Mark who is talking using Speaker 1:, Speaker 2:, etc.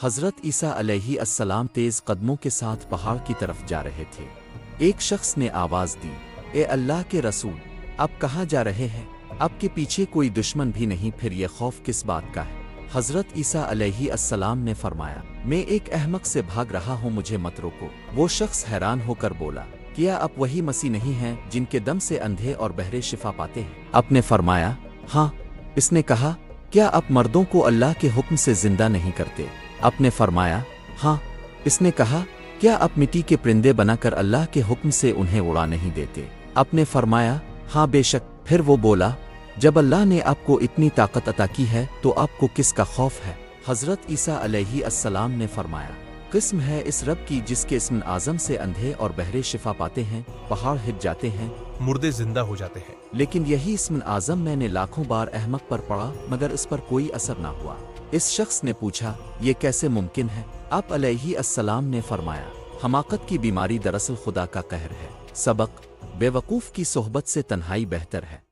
Speaker 1: حضرت عیسیٰ علیہ السلام تیز قدموں کے ساتھ پہاڑ کی طرف جا رہے تھے۔ ایک شخص نے آواز دی، اے اللہ کے رسول، اب کہاں جا رہے ہیں؟ اب کے پیچھے کوئی دشمن بھی نہیں، پھر یہ خوف کس بات کا ہے؟ حضرت عیسیٰ علیہ السلام نے فرمایا، میں ایک احمق سے بھاگ رہا ہوں، مجھے مت روکو۔ وہ شخص حیران ہو کر بولا، کیا آپ وہی مسیح نہیں ہیں جن کے دم سے اندھے اور بہرے شفا پاتے ہیں؟ آپ نے فرمایا، ہاں۔ اس نے کہا، کیا آپ مردوں کو اللہ کے حکم سے زندہ نہیں کرتے؟ آپ نے فرمایا، ہاں۔ اس نے کہا، کیا آپ مٹی کے پرندے بنا کر اللہ کے حکم سے انہیں اڑا نہیں دیتے؟ آپ نے فرمایا، ہاں بے شک۔ پھر وہ بولا، جب اللہ نے آپ کو اتنی طاقت عطا کی ہے تو آپ کو کس کا خوف ہے؟ حضرت عیسیٰ علیہ السلام نے فرمایا، قسم ہے اس رب کی جس کے اسم اعظم سے اندھے اور بہرے شفا پاتے ہیں، پہاڑ ہل جاتے ہیں،
Speaker 2: مردے زندہ ہو جاتے ہیں۔
Speaker 1: لیکن یہی اسم اعظم میں نے لاکھوں بار احمق پر پڑھا مگر اس پر کوئی اثر نہ ہوا۔ اس شخص نے پوچھا، یہ کیسے ممکن ہے؟ آپ علیہ السلام نے فرمایا، حماقت کی بیماری دراصل خدا کا قہر ہے۔ سبق: بے وقوف کی صحبت سے تنہائی بہتر ہے۔